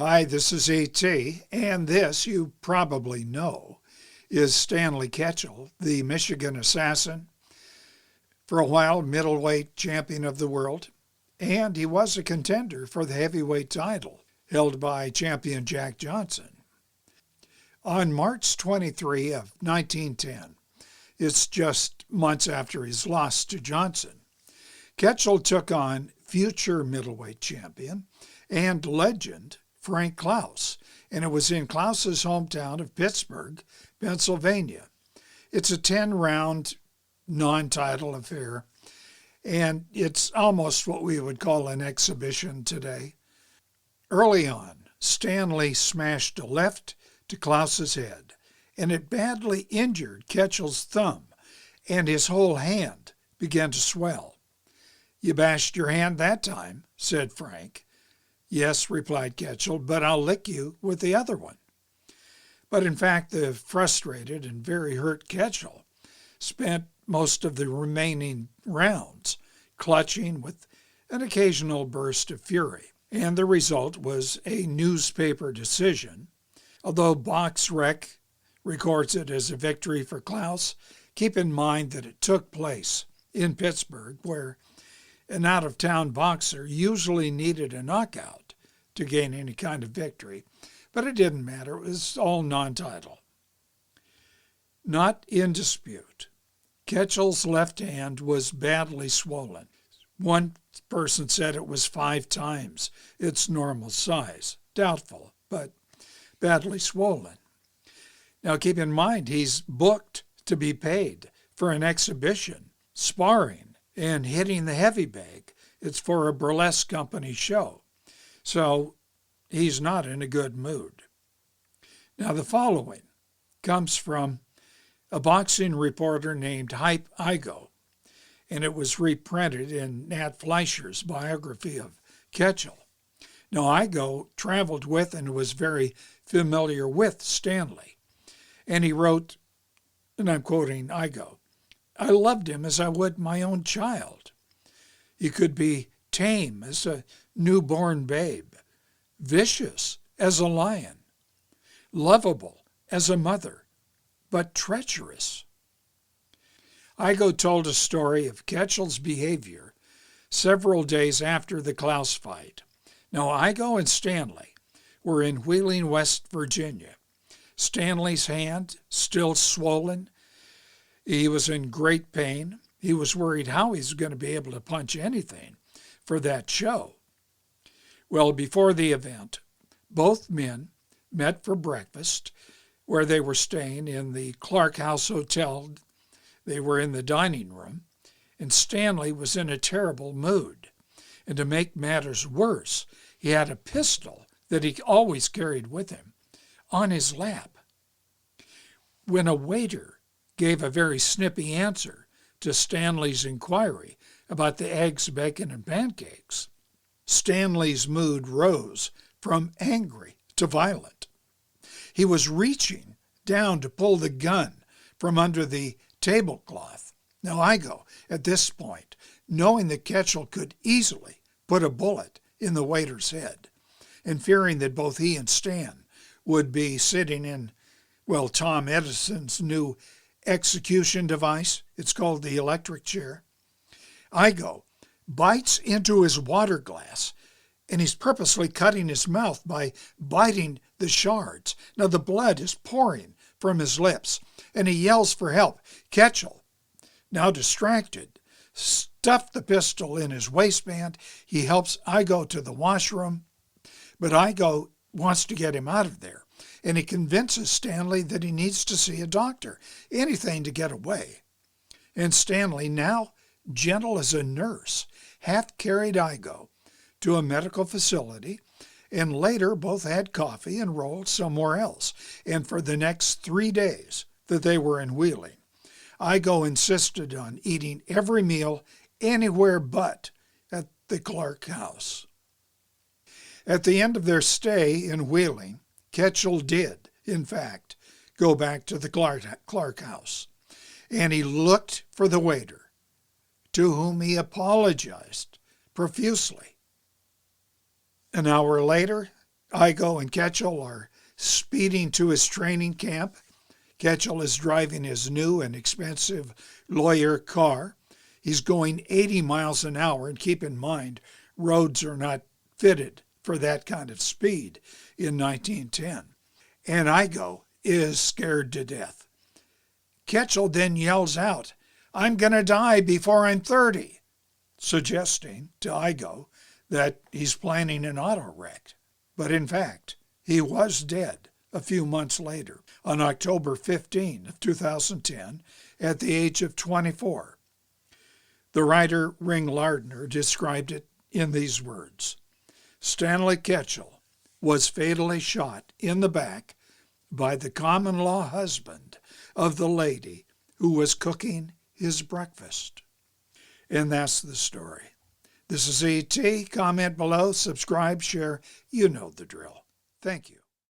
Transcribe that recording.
Hi, this is E.T., and this, you probably know, is Stanley Ketchel, the Michigan assassin, for a while middleweight champion of the world, and he was a contender for the heavyweight title held by champion Jack Johnson. On March 23 of 1910, it's just months after his loss to Johnson, Ketchel took on future middleweight champion and legend Frank Klaus, and it was in Klaus's hometown of Pittsburgh, Pennsylvania. It's a 10-round non-title affair, and it's almost what we would call an exhibition today. Early on, Stanley smashed a left to Klaus's head, and it badly injured Ketchel's thumb, and his whole hand began to swell. "You bashed your hand that time," said Frank. "Yes," replied Ketchel, "but I'll lick you with the other one." But in fact, the frustrated and very hurt Ketchel spent most of the remaining rounds clutching with an occasional burst of fury, and the result was a newspaper decision. Although BoxRec records it as a victory for Klaus, keep in mind that it took place in Pittsburgh, where an out-of-town boxer usually needed a knockout to gain any kind of victory, but it didn't matter. It was all non-title. Not in dispute. Ketchel's left hand was badly swollen. One person said it was 5 times its normal size. Doubtful, but badly swollen. Now keep in mind, he's booked to be paid for an exhibition, sparring, and hitting the heavy bag. It's for a burlesque company show. So he's not in a good mood. Now the following comes from a boxing reporter named Hype Igo, and it was reprinted in Nat Fleischer's biography of Ketchel. Now Igo traveled with and was very familiar with Stanley, and he wrote, and I'm quoting Igo, "I loved him as I would my own child. He could be tame as a newborn babe, vicious as a lion, lovable as a mother, but treacherous." Igo told a story of Ketchel's behavior several days after the Klaus fight. Now, Igo and Stanley were in Wheeling, West Virginia. Stanley's hand still swollen. He was in great pain. He was worried how he's going to be able to punch anything for that show. Well, before the event, both men met for breakfast, where they were staying in the Clark House Hotel. They were in the dining room, and Stanley was in a terrible mood. And to make matters worse, he had a pistol that he always carried with him on his lap. When a waiter gave a very snippy answer to Stanley's inquiry about the eggs, bacon, and pancakes, Stanley's mood rose from angry to violent. He was reaching down to pull the gun from under the tablecloth. Now Igo, at this point, knowing that Ketchel could easily put a bullet in the waiter's head, and fearing that both he and Stan would be sitting in, well, Tom Edison's new execution device, it's called the electric chair, Igo bites into his water glass, and he's purposely cutting his mouth by biting the shards. Now the blood is pouring from his lips, and he yells for help. Ketchel, now distracted, stuffed the pistol in his waistband. He helps Igo to the washroom, but Igo wants to get him out of there, and he convinces Stanley that he needs to see a doctor, anything to get away. And Stanley, now gentle as a nurse, half carried Igo to a medical facility, and later both had coffee and rolled somewhere else. And for the next 3 days that they were in Wheeling, Igo insisted on eating every meal anywhere but at the Clark House. At the end of their stay in Wheeling, Ketchel did, in fact, go back to the Clark House, and he looked for the waiter, to whom he apologized profusely. An hour later, Igo and Ketchel are speeding to his training camp. Ketchel is driving his new and expensive lawyer car. He's going 80 miles an hour, and keep in mind, roads are not fitted for that kind of speed in 1910. And Igo is scared to death. Ketchel then yells out, "I'm going to die before I'm 30, suggesting to Igo that he's planning an auto wreck. But in fact, he was dead a few months later, on October 15 of 2010, at the age of 24. The writer Ring Lardner described it in these words: Stanley Ketchel was fatally shot in the back by the common-law husband of the lady who was cooking his breakfast. And that's the story. This is E.T. Comment below, subscribe, share. You know the drill. Thank you.